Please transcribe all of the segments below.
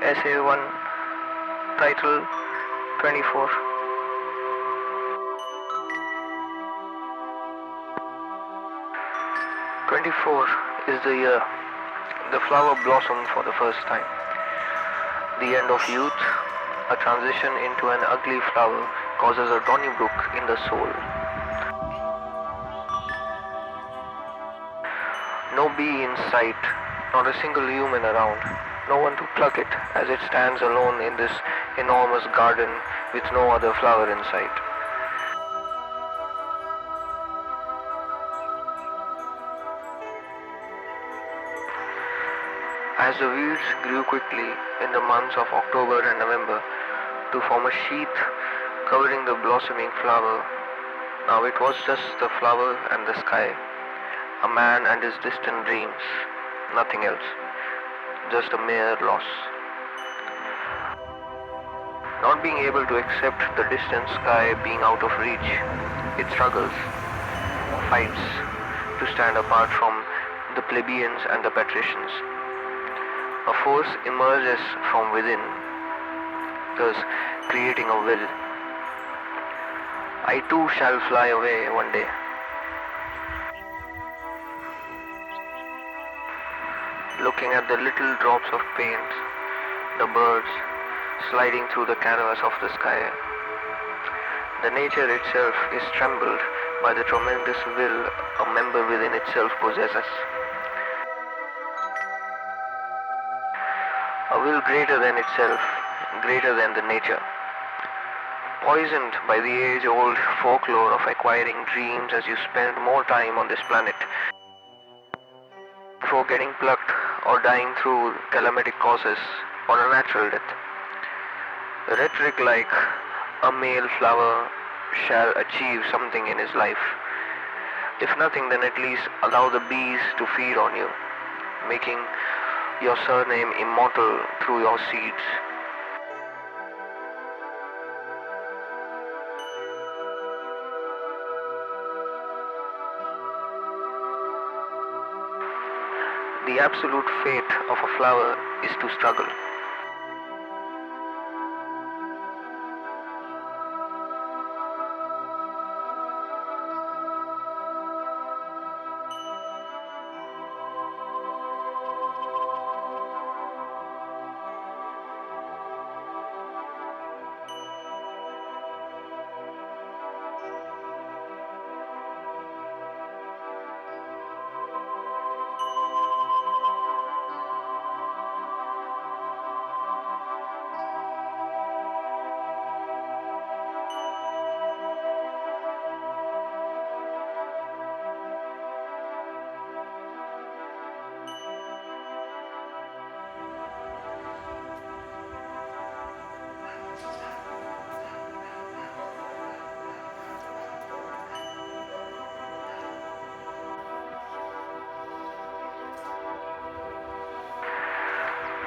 Essay 1, title 24. 24 is the year the flower blossomed for the first time. The end of youth, a transition into an ugly flower, causes a Donnybrook in the soul. No bee in sight, not a single human around, no one to pluck it as it stands alone in this enormous garden with no other flower in sight. As the weeds grew quickly in the months of October and November to form a sheath covering the blossoming flower, now it was just the flower and the sky, a man and his distant dreams, nothing else, just a mere loss. Not being able to accept the distant sky being out of reach, it struggles, fights to stand apart from the plebeians and the patricians. A force emerges from within, thus creating a will. I too shall fly away one day. Looking at the little drops of paint, the birds sliding through the canvas of the sky, the nature itself is trembled by the tremendous will a member within itself possesses. A will greater than itself, greater than the nature. Poisoned by the age-old folklore of acquiring dreams as you spend more time on this planet before getting plucked or dying through calamitic causes or a natural death. Rhetoric like a male flower shall achieve something in his life. If nothing, then at least allow the bees to feed on you, making your surname immortal through your seeds. The absolute fate of a flower is to struggle.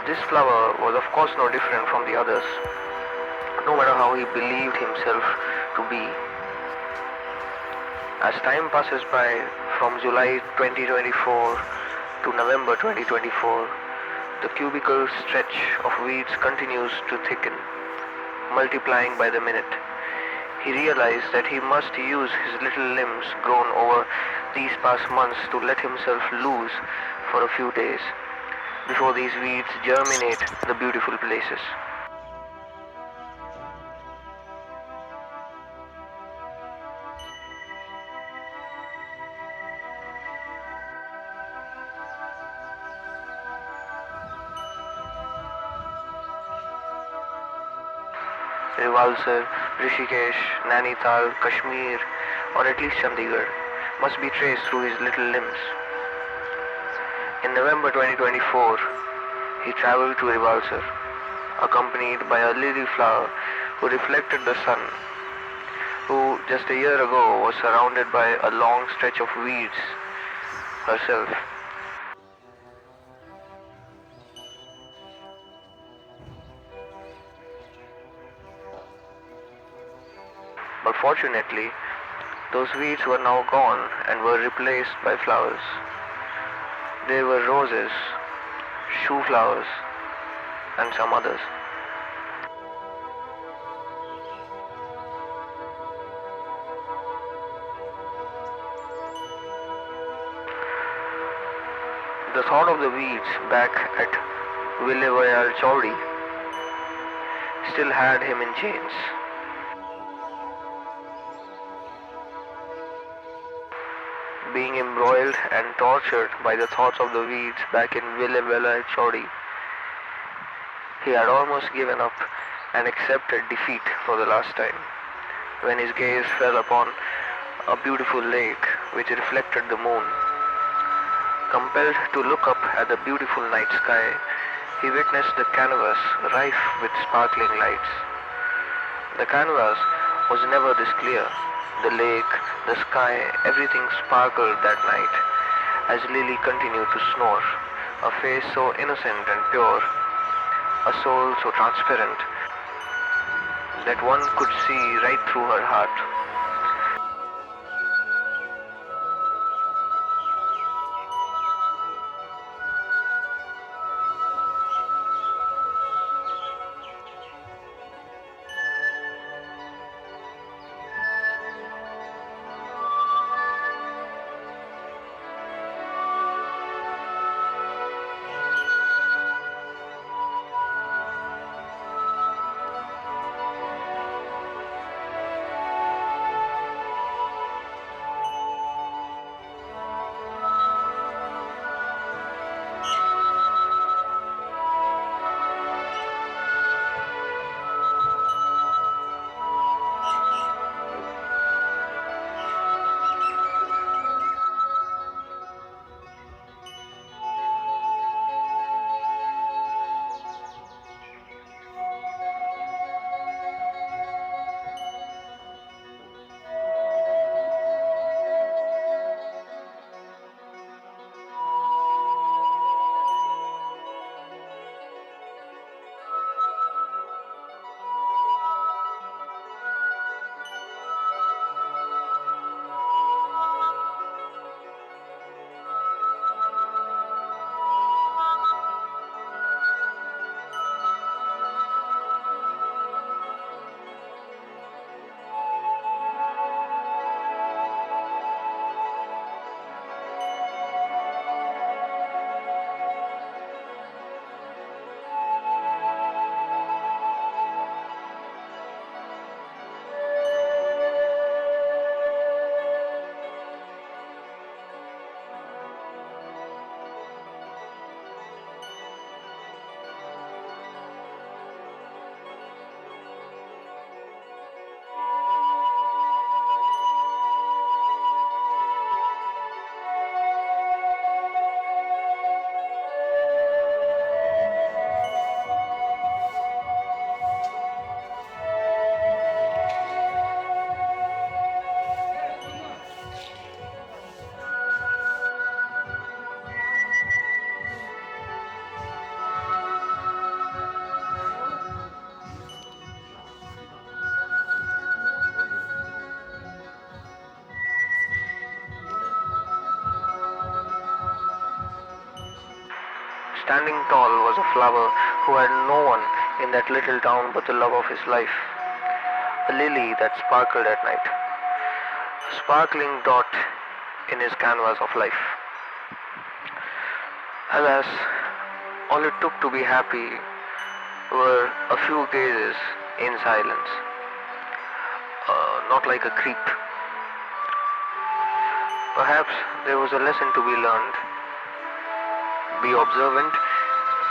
This flower was of course no different from the others, no matter how he believed himself to be. As time passes by, from July 2024 to November 2024, the cubical stretch of weeds continues to thicken, multiplying by the minute. He realized that he must use his little limbs grown over these past months to let himself loose for a few days before these weeds germinate the beautiful places. Rewalsar, Rishikesh, Nainital, Kashmir, or at least Chandigarh must be traced through his little limbs. In November 2024, he traveled to Rewalsar, accompanied by a lily flower who reflected the sun, who just a year ago was surrounded by a long stretch of weeds herself. But fortunately, those weeds were now gone and were replaced by flowers. There were roses, shoe flowers, and some others. The thought of the weeds back at Rewalsar still had him in chains. Being embroiled and tortured by the thoughts of the weeds back in Rewalsar, he had almost given up and accepted defeat for the last time, when his gaze fell upon a beautiful lake which reflected the moon. Compelled to look up at the beautiful night sky, he witnessed the canvas rife with sparkling lights. The canvas was never this clear. The lake, the sky, everything sparkled that night as Lily continued to snore, a face so innocent and pure, a soul so transparent that one could see right through her heart. Standing tall was a flower who had no one in that little town but the love of his life, a lily that sparkled at night, a sparkling dot in his canvas of life. Alas, all it took to be happy were a few gazes in silence, not like a creep. Perhaps there was a lesson to be learned. Be observant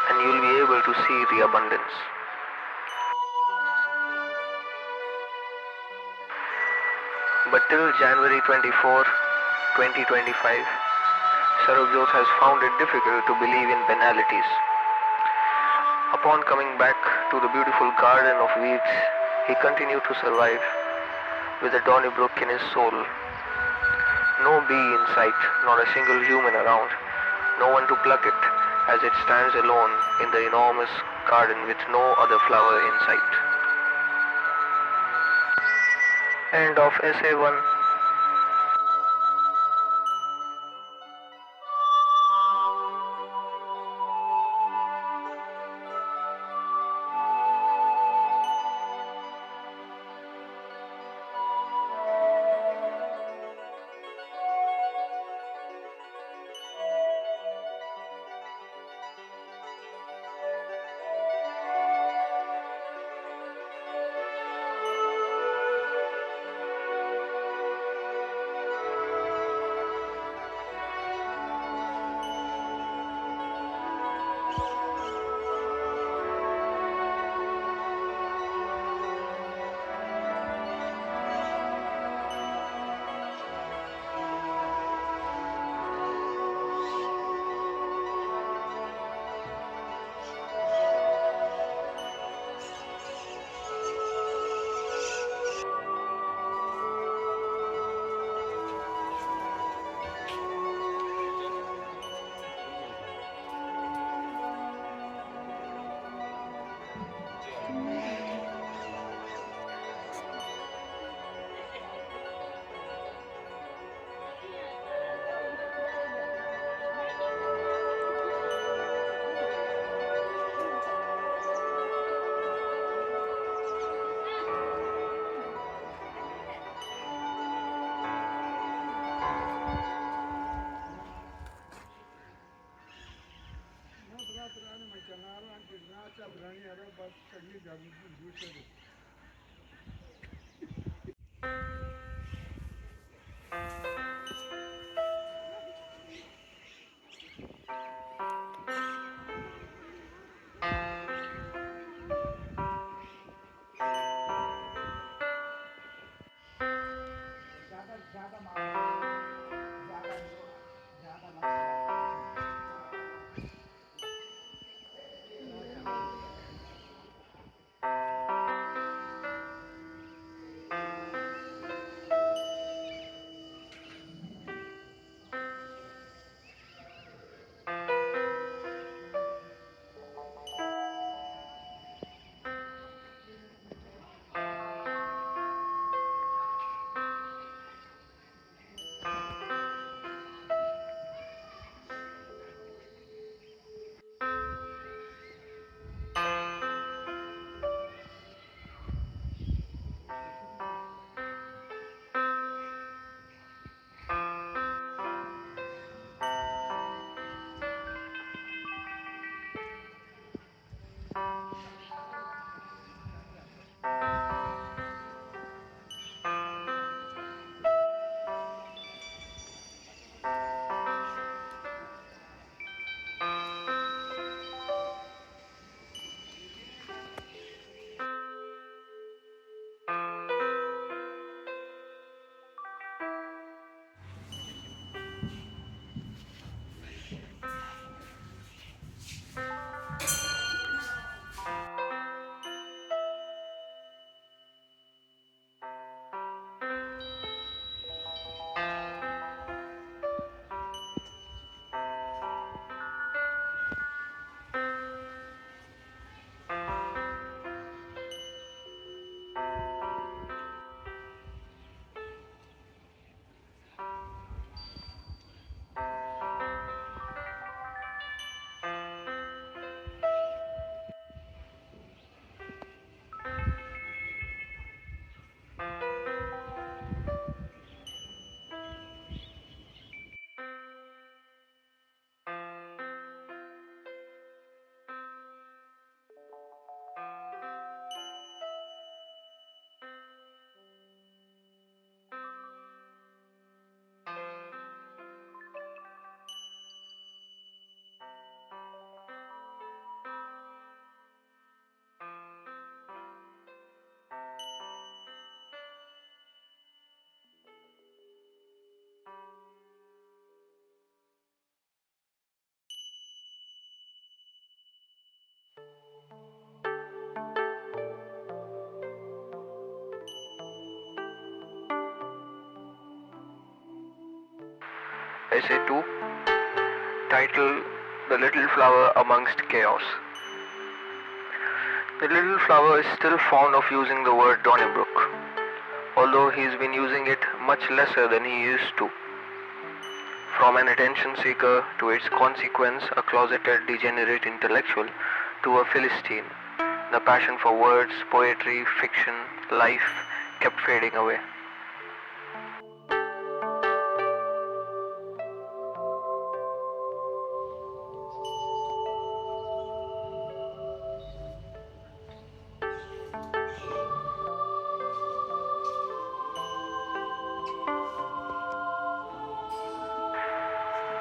and you'll be able to see the abundance. But till January 24, 2025, Sarabjot has found it difficult to believe in banalities. Upon coming back to the beautiful garden of weeds, he continued to survive with a Donnybrook in his soul. No bee in sight, not a single human around, no one to pluck it as it stands alone in the enormous garden with no other flower in sight. End of Essay 1. Essay 2, titled The Little Flower Amongst Chaos. The little flower is still fond of using the word Donnybrook, although he's been using it much lesser than he used to. From an attention seeker to its consequence, a closeted degenerate intellectual, to a Philistine, the passion for words, poetry, fiction, life kept fading away.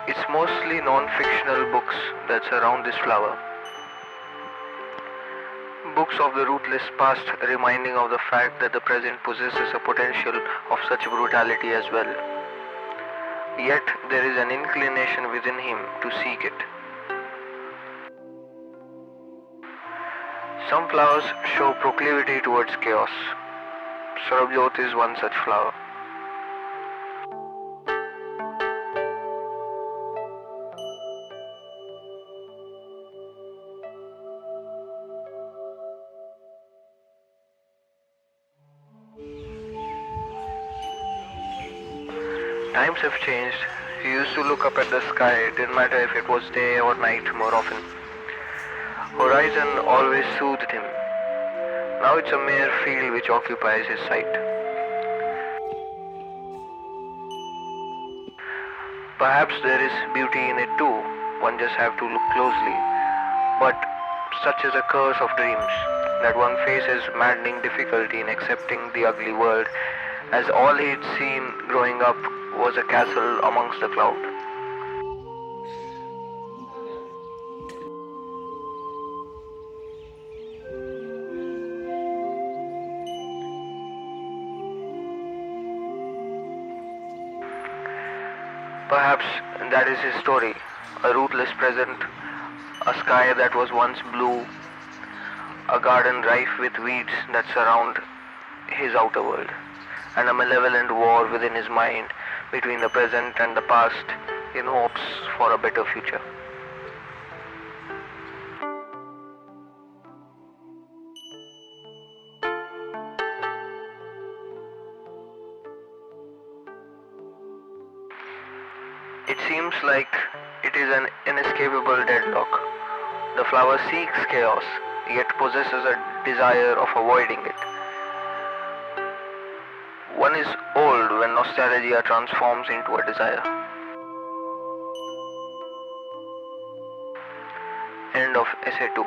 It's mostly non-fictional books that surround this flower. Books of the ruthless past reminding of the fact that the present possesses a potential of such brutality as well. Yet there is an inclination within him to seek it. Some flowers show proclivity towards chaos. Sarabjot is one such flower. Times have changed. He used to look up at the sky, it didn't matter if it was day or night more often. Horizon always soothed him. Now it's a mere field which occupies his sight. Perhaps there is beauty in it too, one just have to look closely. But such is a curse of dreams, that one faces maddening difficulty in accepting the ugly world, as all he'd seen growing up was a castle amongst the clouds. Perhaps that is his story, a ruthless present, a sky that was once blue, a garden rife with weeds that surround his outer world, and a malevolent war within his mind between the present and the past in hopes for a better future. It seems like it is an inescapable deadlock. The flower seeks chaos, yet possesses a desire of avoiding it. One is old when nostalgia transforms into a desire. End of essay 2.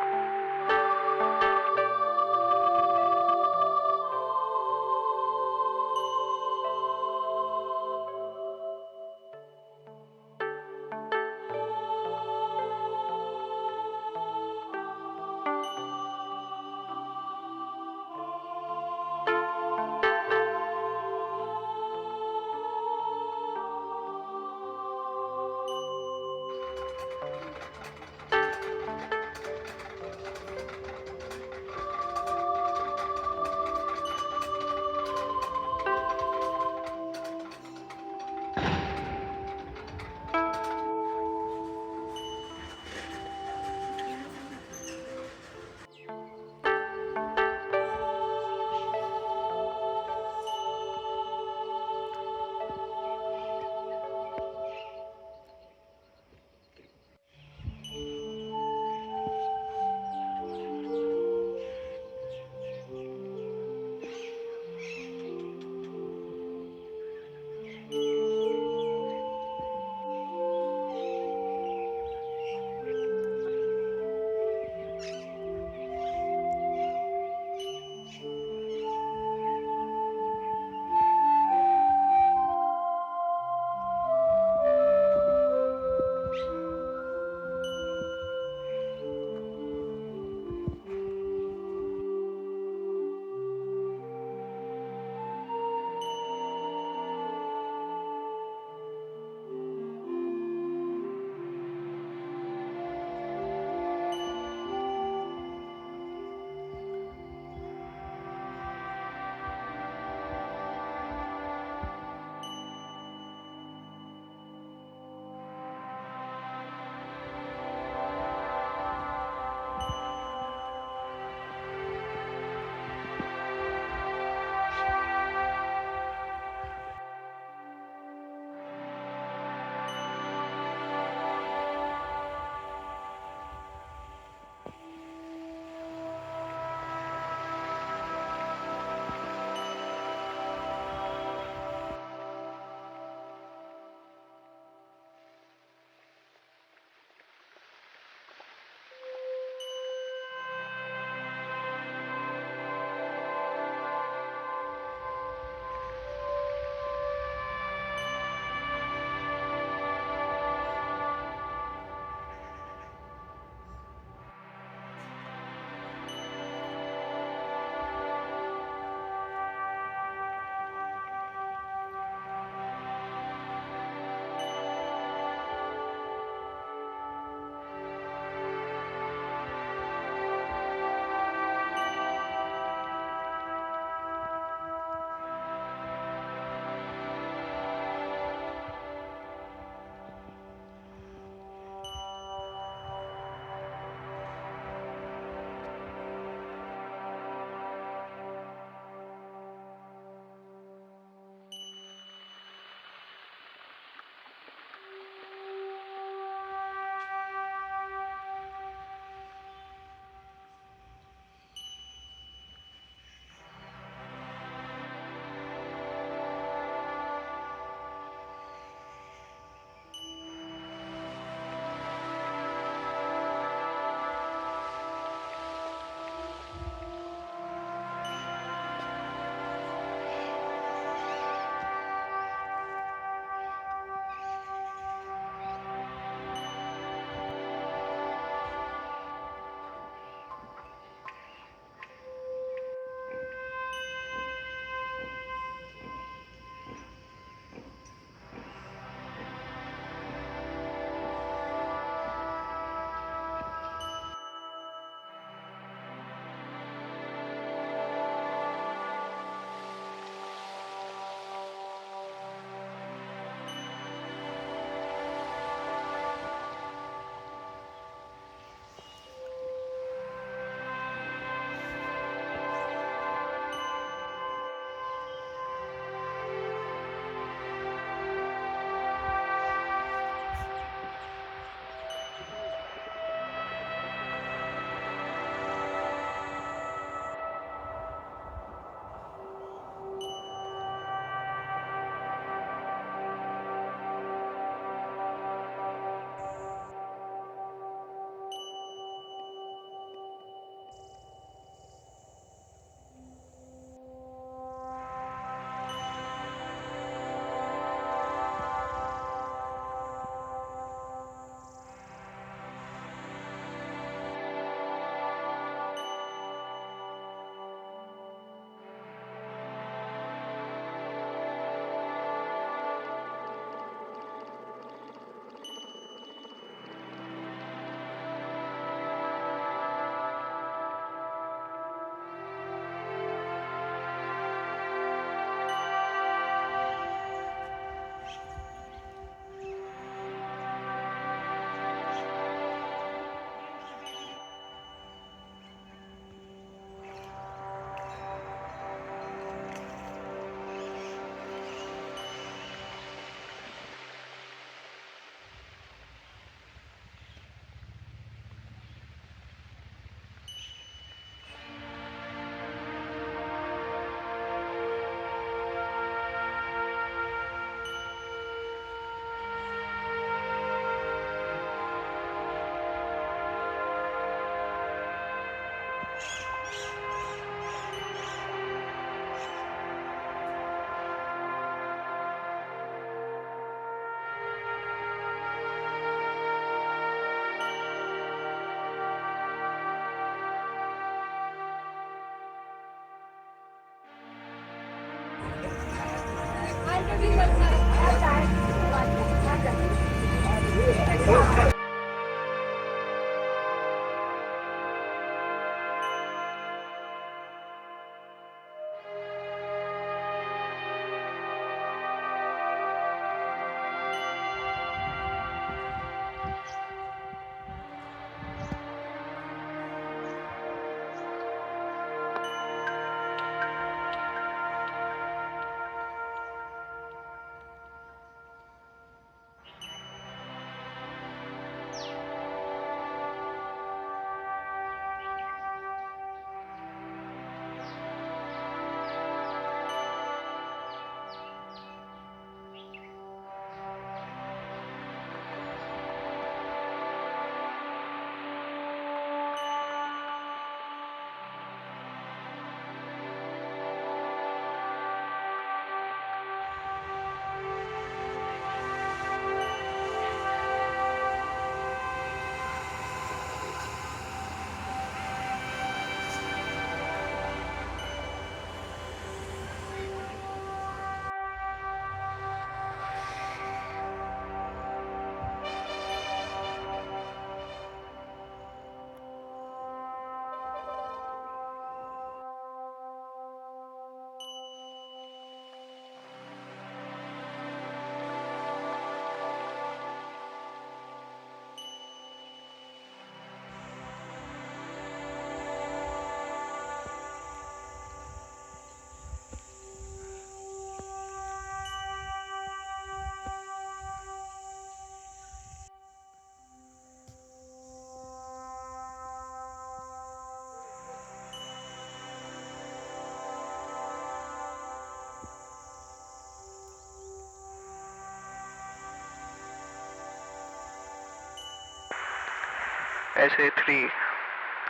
Essay 3,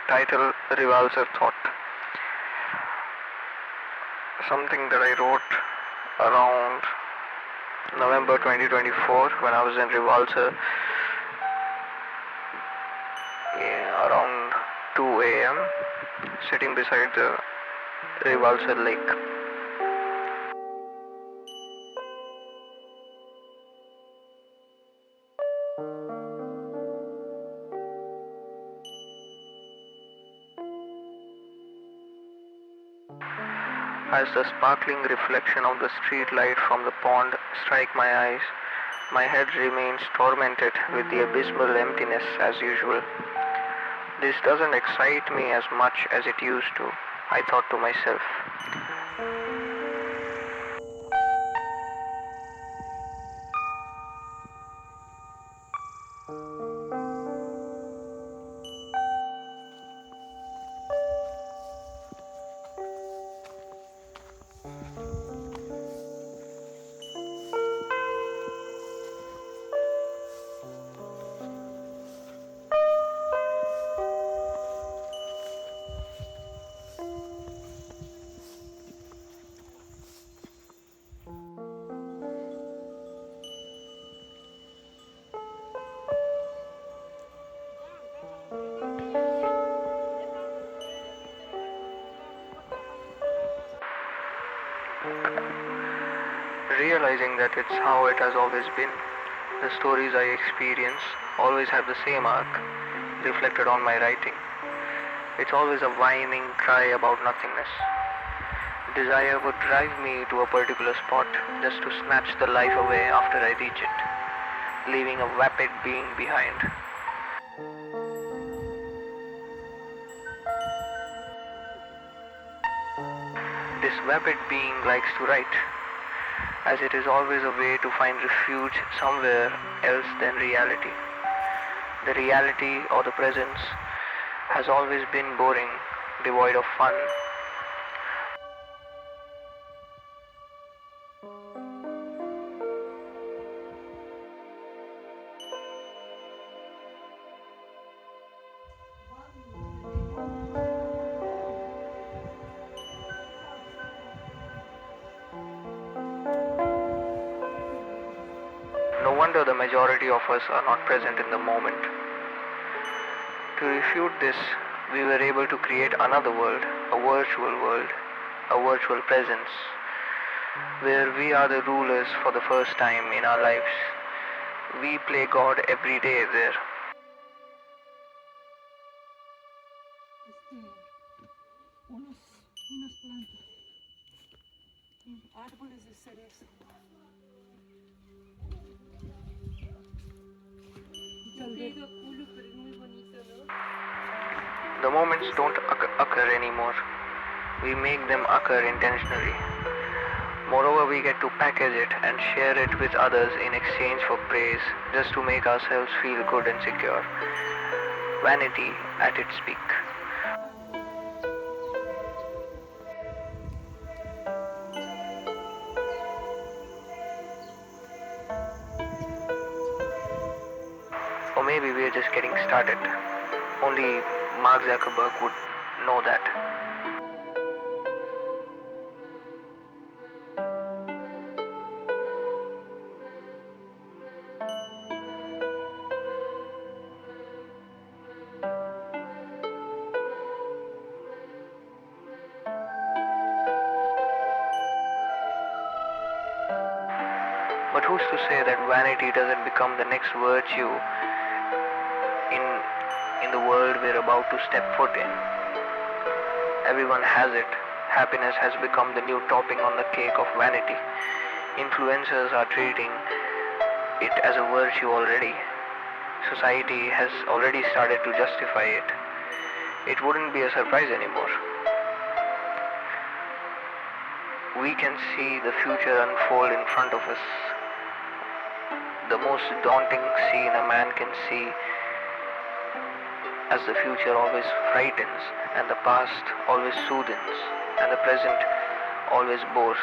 title Rewalsar Thought. Something that I wrote around November 2024 when I was in Rewalsar, around 2 a.m., sitting beside the Rewalsar lake. As the sparkling reflection of the street light from the pond strike my eyes, my head remains tormented with the abysmal emptiness as usual. This doesn't excite me as much as it used to, I thought to myself. Realizing that it's how it has always been. The stories I experience always have the same arc, reflected on my writing. It's always a whining cry about nothingness. Desire would drive me to a particular spot just to snatch the life away after I reach it, leaving a vapid being behind. This vapid being likes to write, as it is always a way to find refuge somewhere else than reality. The reality or the presence has always been boring, devoid of fun. No wonder the majority of us are not present in the moment. To refute this, we were able to create another world, a virtual presence, where we are the rulers for the first time in our lives. We play God every day there. Unas plantas, árboles de cerezo. Yo he ido a Culo, pero es muy bonito, ¿no? The moments don't occur anymore. We make them occur intentionally. Moreover, we get to package it and share it with others in exchange for praise, just to make ourselves feel good and secure. Vanity at its peak. Or maybe we are just getting started. Only Mark Zuckerberg would know that. But who's to say that vanity doesn't become the next virtue in, in the world we're about to step foot in? Everyone has it. Happiness has become the new topping on the cake of vanity. Influencers are treating it as a virtue already. Society has already started to justify it. It wouldn't be a surprise anymore. We can see the future unfold in front of us. The most daunting scene a man can see, as the future always frightens, and the past always soothes, and the present always bores.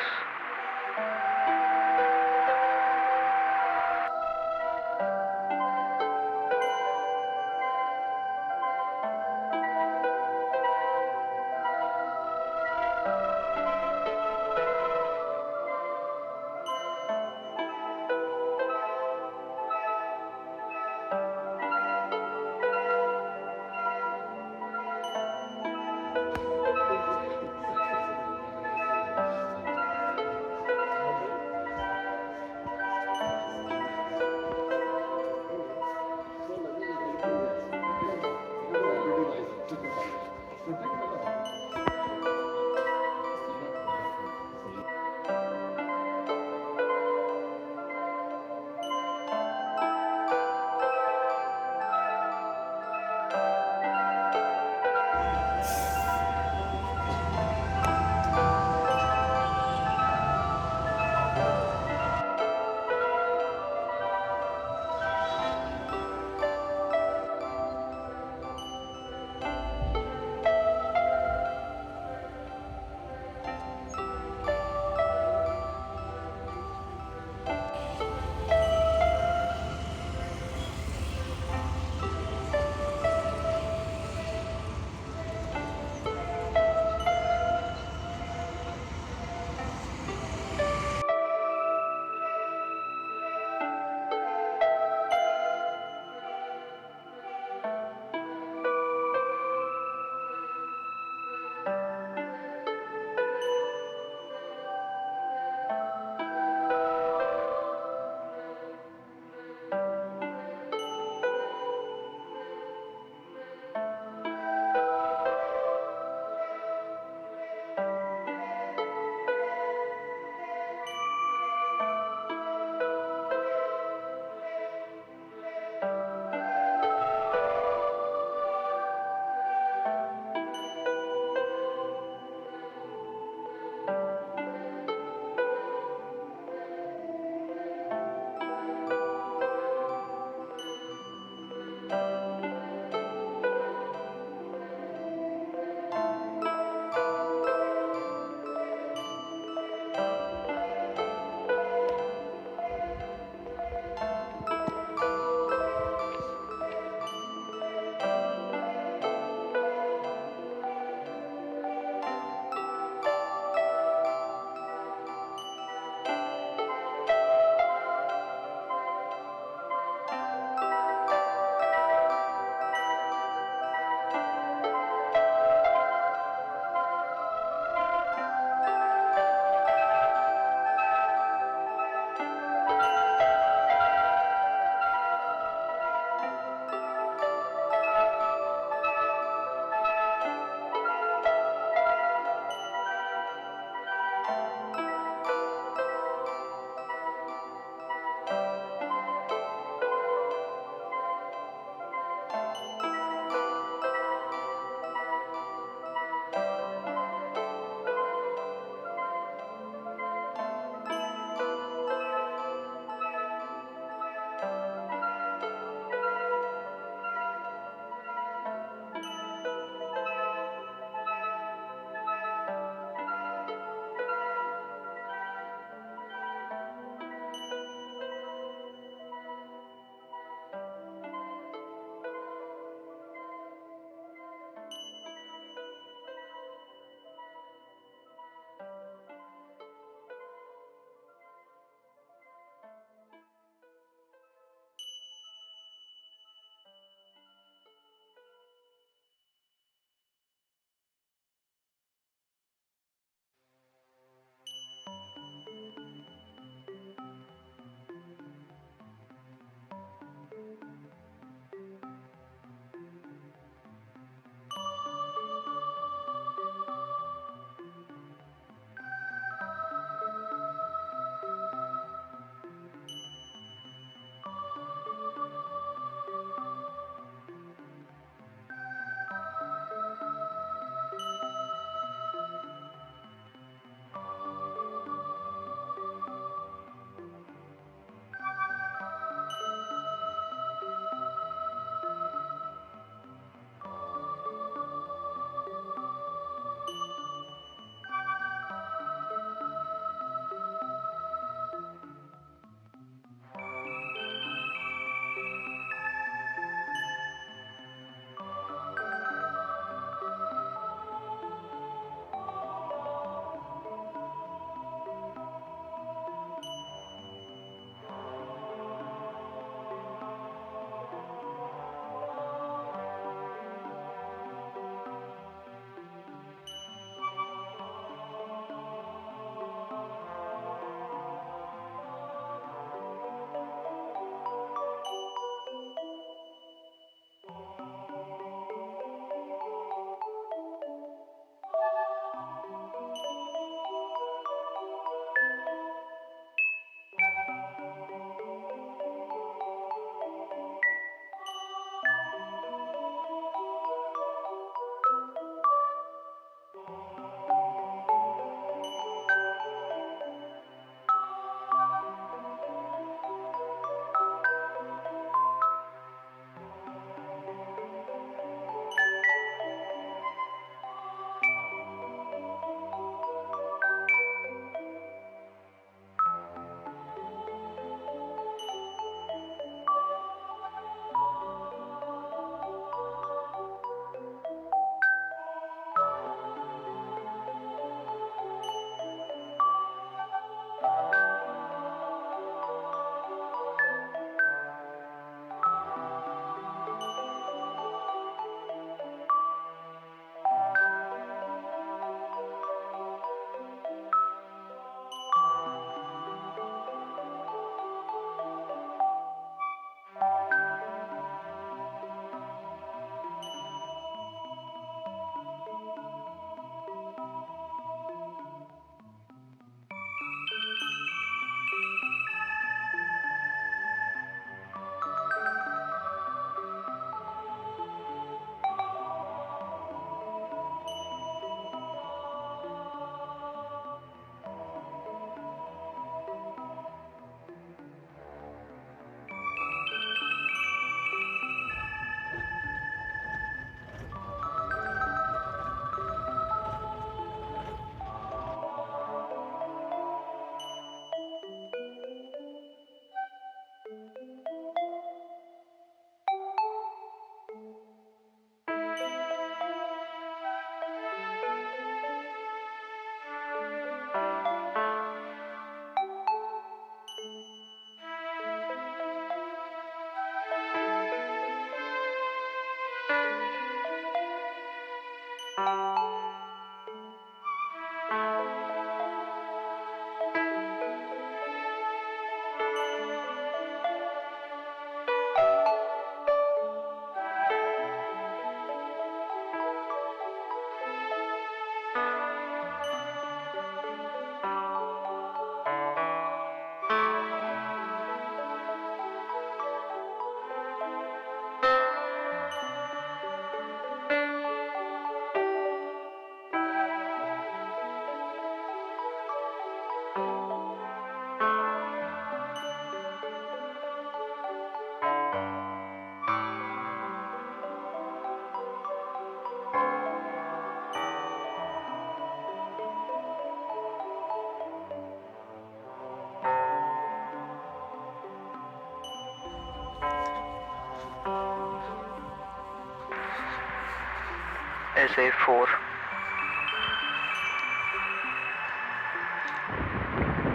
say 4.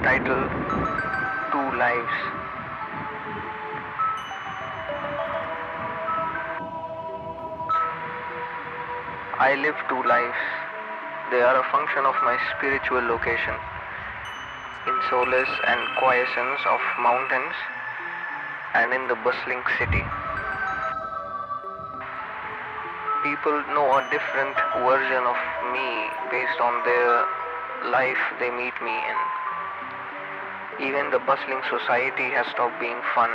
Title: Two Lives. I live two lives. They are a function of my spiritual location, in solace and quiescence of mountains and in the bustling city. People know a different version of me based on their life they meet me in. Even the bustling society has stopped being fun.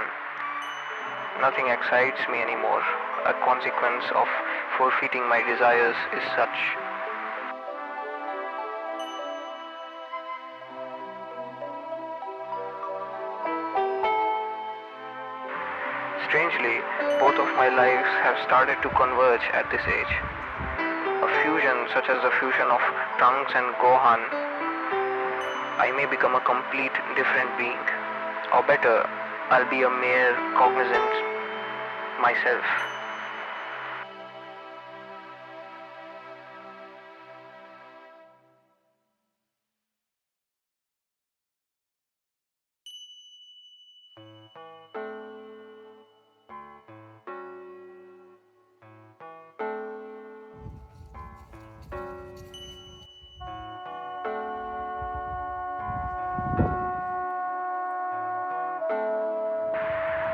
Nothing excites me anymore. A consequence of forfeiting my desires is such. Strangely, both of my lives have started to converge at this age. A fusion such as the fusion of Trunks and Gohan, I may become a complete different being. Or better, I'll be a mere cognizant myself.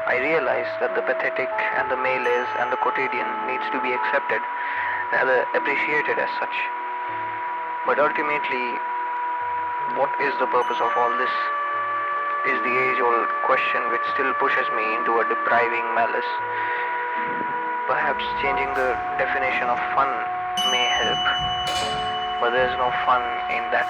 I realize that the pathetic and the malaise and the quotidian needs to be accepted, rather appreciated as such. But ultimately, what is the purpose of all this? Is the age-old question which still pushes me into a depriving malice. Perhaps changing the definition of fun may help, but there's no fun in that.